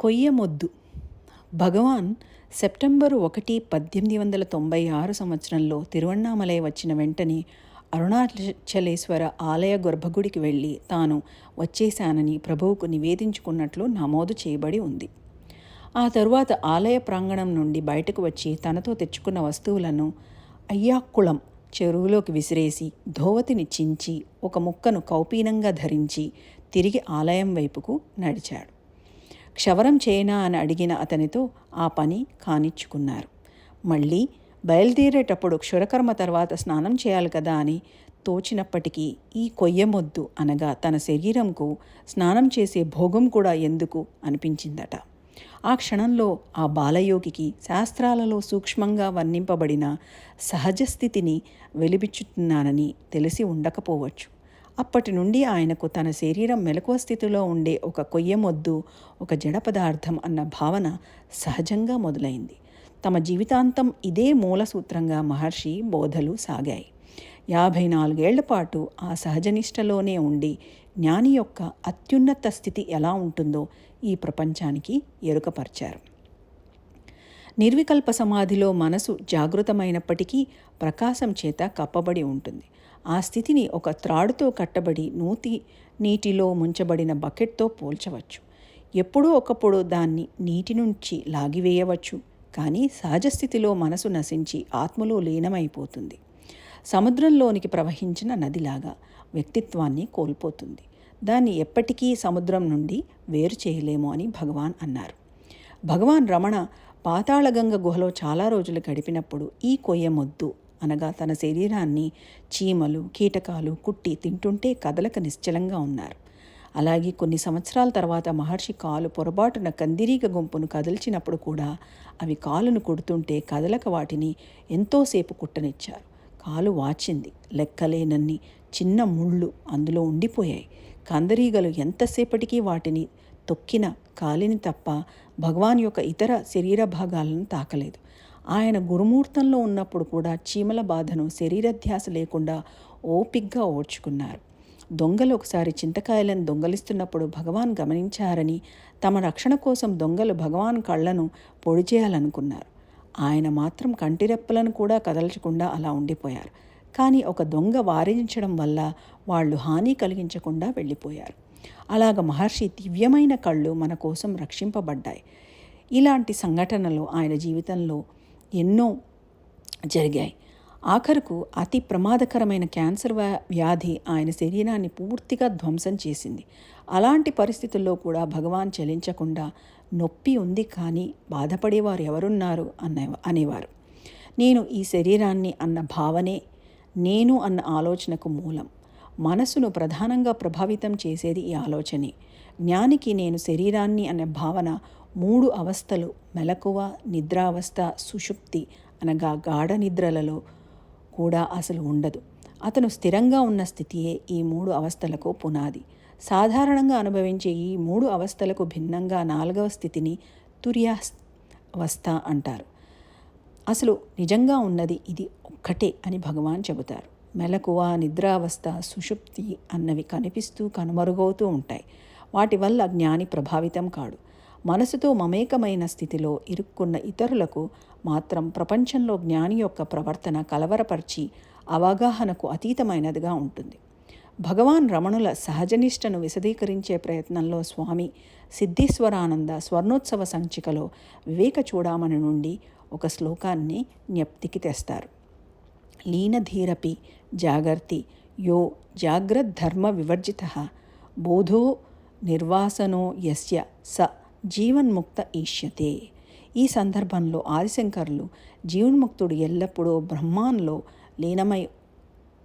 కొయ్యమొద్దు. భగవాన్ September 1, 1896 సంవత్సరంలో తిరువణ్ణామలై వచ్చిన వెంటనే అరుణాచలేశ్వర ఆలయ గర్భగుడికి వెళ్ళి తాను వచ్చేశానని ప్రభువుకు నివేదించుకున్నట్లు నమోదు చేయబడి ఉంది. ఆ తరువాత ఆలయ ప్రాంగణం నుండి బయటకు వచ్చి తనతో తెచ్చుకున్న వస్తువులను అయ్యాక్కుళం చెరువులోకి విసిరేసి ధోవతిని చించి ఒక ముక్కను కౌపీనంగా ధరించి తిరిగి ఆలయం వైపుకు నడిచాడు. క్షవరం చేయనా అని అడిగిన అతనితో ఆ పని కానిచ్చుకున్నారు. మళ్ళీ బయలుదేరేటప్పుడు క్షురకర్మ తర్వాత స్నానం చేయాలి కదా అని తోచినప్పటికీ ఈ కొయ్యమొద్దు అనగా తన శరీరంకు స్నానం చేసే భోగం కూడా ఎందుకు అనిపించిందట. ఆ క్షణంలో ఆ బాలయోగికి శాస్త్రాలలో సూక్ష్మంగా వర్ణింపబడిన సహజస్థితిని వెలిబిచ్చుతున్నానని తెలిసి ఉండకపోవచ్చు. అప్పటి నుండి ఆయనకు తన శరీరం మెలకువ స్థితిలో ఉండే ఒక కొయ్యమొద్దు, ఒక జడ పదార్థం అన్న భావన సహజంగా మొదలైంది. తమ జీవితాంతం ఇదే మూల సూత్రంగా మహర్షి బోధలు సాగాయి. 54 ఏళ్ల పాటు ఆ సహజనిష్టలోనే ఉండి జ్ఞాని యొక్క అత్యున్నత స్థితి ఎలా ఉంటుందో ఈ ప్రపంచానికి ఎరుకపరిచారు. నిర్వికల్ప సమాధిలో మనసు జాగృతమైనప్పటికీ ప్రకాశం చేత కప్పబడి ఉంటుంది. ఆ స్థితిని ఒక త్రాడుతో కట్టబడి నీటిలో ముంచబడిన బకెట్తో పోల్చవచ్చు. ఎప్పుడో ఒకప్పుడు దాన్ని నీటి నుంచి లాగివేయవచ్చు. కానీ సహజస్థితిలో మనసు నశించి ఆత్మలో లీనమైపోతుంది. సముద్రంలోనికి ప్రవహించిన నదిలాగా వ్యక్తిత్వాన్ని కోల్పోతుంది. దాన్ని ఎప్పటికీ సముద్రం నుండి వేరు చేయలేము అని భగవాన్ అన్నారు. భగవాన్ రమణ పాతాళగంగ గుహలో చాలా రోజులు గడిపినప్పుడు ఈ కొయ్యమొద్దు అనగా తన శరీరాన్ని చీమలు, కీటకాలు కుట్టి తింటుంటే కదలక నిశ్చలంగా ఉన్నారు. అలాగే కొన్ని సంవత్సరాల తర్వాత మహర్షి కాలు పొరపాటున కందిరీగ గుంపును కదిల్చినప్పుడు కూడా అవి కాలును కుడుతుంటే కదలక వాటిని ఎంతోసేపు కుట్టనిచ్చారు. కాలు వాచింది. లెక్కలేనన్ని చిన్న ముళ్ళు అందులో ఉండిపోయాయి. కందరీగలు ఎంతసేపటికి వాటిని తొక్కిన కాలిని తప్ప భగవాన్ యొక్క ఇతర శరీర భాగాలను తాకలేదు. ఆయన గురుమూర్తంలో ఉన్నప్పుడు కూడా చీమల బాధను శరీరధ్యాస లేకుండా ఓపిగ్గా ఓర్చుకున్నారు. దొంగలు ఒకసారి చింతకాయలను దొంగలిస్తున్నప్పుడు భగవాన్ గమనించారని తమ రక్షణ కోసం దొంగలు భగవాన్ కళ్ళను పొడి చేయాలనుకున్నారు. ఆయన మాత్రం కంటిరెప్పలను కూడా కదల్చకుండా అలా ఉండిపోయారు. కానీ ఒక దొంగ వారించడం వల్ల వాళ్ళు హాని కలిగించకుండా వెళ్ళిపోయారు. అలాగ మహర్షి దివ్యమైన కళ్ళు మన కోసం రక్షింపబడ్డాయి. ఇలాంటి సంఘటనలు ఆయన జీవితంలో ఎన్నో జరిగాయి. ఆఖరుకు అతి ప్రమాదకరమైన క్యాన్సర్ వ్యాధి ఆయన శరీరాన్ని పూర్తిగా ధ్వంసం చేసింది. అలాంటి పరిస్థితుల్లో కూడా భగవాన్ చలించకుండా నొప్పి ఉంది కానీ బాధపడేవారు ఎవరున్నారు అనేవారు. నేను ఈ శరీరాన్ని అన్న భావనే నేను అన్న ఆలోచనకు మూలం. మనసును ప్రధానంగా ప్రభావితం చేసేది ఈ ఆలోచనే. జ్ఞానికి నేను శరీరాన్ని అనే భావన 3 అవస్థలు మెలకువ, నిద్రావస్థ, సుషుప్తి అనగా గాఢ నిద్రలలో కూడా అసలు ఉండదు. అతను స్థిరంగా ఉన్న స్థితియే ఈ 3 అవస్థలకు పునాది. సాధారణంగా అనుభవించే ఈ 3 అవస్థలకు భిన్నంగా 4వ స్థితిని తుర్యావస్థ అంటారు. అసలు నిజంగా ఉన్నది ఇది ఒక్కటే అని భగవాన్ చెబుతారు. మెలకువ, నిద్రావస్థ, సుషుప్తి అన్నవి కనిపిస్తూ కనుమరుగవుతూ ఉంటాయి. వాటి వల్ల జ్ఞాని ప్రభావితం కాడు. మనసుతో మమేకమైన స్థితిలో ఇరుక్కున్న ఇతరులకు మాత్రం ప్రపంచంలో జ్ఞాని యొక్క ప్రవర్తన కలవరపరిచి అవగాహనకు అతీతమైనదిగా ఉంటుంది. భగవాన్ రమణుల సహజనిష్టను విశదీకరించే ప్రయత్నంలో స్వామి సిద్ధేశ్వరానంద స్వర్ణోత్సవ సంచికలో వివేక చూడామణి నుండి ఒక శ్లోకాన్ని జ్ఞప్తికి తెస్తారు. లీనధీరపి జాగర్తి యో జాగ్రద్ధర్మ వివర్జితః బోధో నిర్వాసనో యస్య స జీవన్ముక్త ఈష్యతే. ఈ సందర్భంలో ఆదిశంకరులు జీవన్ముక్తుడు ఎల్లప్పుడూ బ్రహ్మాన్లో లీనమై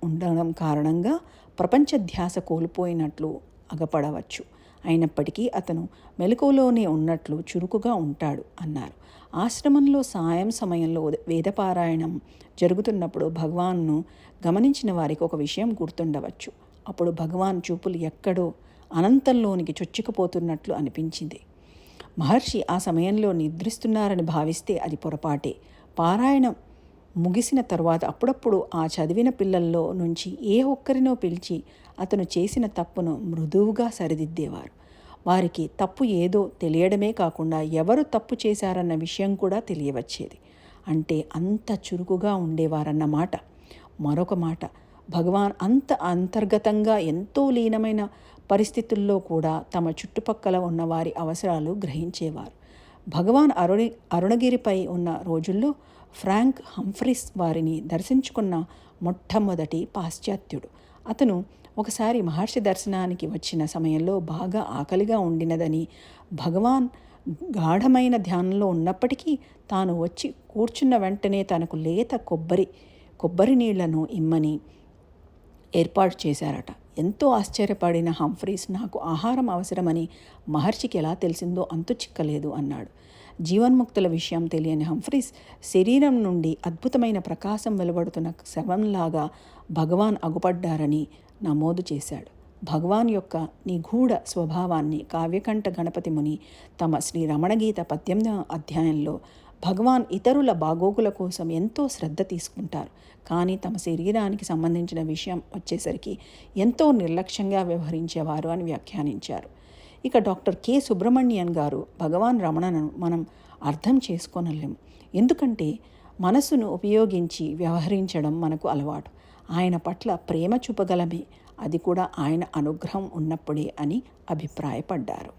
ఉండడం కారణంగా ప్రపంచ ధ్యాస కోల్పోయినట్లు అగపడవచ్చు. అయినప్పటికీ అతను మెలకువలోనే ఉన్నట్లు చురుకుగా ఉంటాడు అన్నారు. ఆశ్రమంలో సాయం సమయంలో వేదపారాయణం జరుగుతున్నప్పుడు భగవాన్ను గమనించిన వారికి ఒక విషయం గుర్తుండవచ్చు. అప్పుడు భగవాన్ చూపులు ఎక్కడో అనంతంలోనికి చొచ్చుకుపోతున్నట్లు అనిపించింది. మహర్షి ఆ సమయంలో నిద్రిస్తున్నారని భావిస్తే అది పొరపాటే. పారాయణం ముగిసిన తరువాత అప్పుడప్పుడు ఆ చదివిన పిల్లల్లో నుంచి ఏ ఒక్కరినో పిలిచి అతను చేసిన తప్పును మృదువుగా సరిదిద్దేవారు. వారికి తప్పు ఏదో తెలియడమే కాకుండా ఎవరు తప్పు చేశారన్న విషయం కూడా తెలియవచ్చేది. అంటే అంత చురుకుగా ఉండేవారన్నమాట. మరొక మాట, భగవాన్ అంత అంతర్గతంగా ఎంతో లీనమైన పరిస్థితుల్లో కూడా తమ చుట్టుపక్కల ఉన్న వారి అవసరాలు గ్రహించేవారు. భగవాన్ అరుణగిరిపై ఉన్న రోజుల్లో ఫ్రాంక్ హంఫ్రీస్ వారిని దర్శించుకున్న మొట్టమొదటి పాశ్చాత్యుడు. అతను ఒకసారి మహర్షి దర్శనానికి వచ్చిన సమయంలో బాగా ఆకలిగా ఉండినదని, భగవాన్ గాఢమైన ధ్యానంలో ఉన్నప్పటికీ తాను వచ్చి కూర్చున్న వెంటనే తనకు లేత కొబ్బరి నీళ్లను ఇమ్మని ఏర్పాటు చేశారట. ఎంతో ఆశ్చర్యపడిన హంఫ్రీస్, నాకు ఆహారం అవసరమని మహర్షికి ఎలా తెలిసిందో అంతు చిక్కలేదు అన్నాడు. జీవన్ముక్తుల విషయం తెలియని హంఫ్రీస్ శరీరం నుండి అద్భుతమైన ప్రకాశం వెలువడుతున్న శవంలాగా భగవాన్ అగుపడ్డారని నమోదు చేశాడు. భగవాన్ యొక్క నిగూఢ స్వభావాన్ని కావ్యకంఠ గణపతి ముని తమ శ్రీ రమణగీత 18వ అధ్యాయంలో భగవాన్ ఇతరుల బాగోగుల కోసం ఎంతో శ్రద్ధ తీసుకుంటారు, కానీ తమ శరీరానికి సంబంధించిన విషయం వచ్చేసరికి ఎంతో నిర్లక్ష్యంగా వ్యవహరించేవారు అని వ్యాఖ్యానించారు. ఇక డాక్టర్ కె సుబ్రహ్మణ్యన్ గారు, భగవాన్ రమణను మనం అర్థం చేసుకోనలేము, ఎందుకంటే మనసును ఉపయోగించి వ్యవహరించడం మనకు అలవాటు. ఆయన పట్ల ప్రేమ చూపగలమే, అది కూడా ఆయన అనుగ్రహం ఉన్నప్పుడే అని అభిప్రాయపడ్డారు.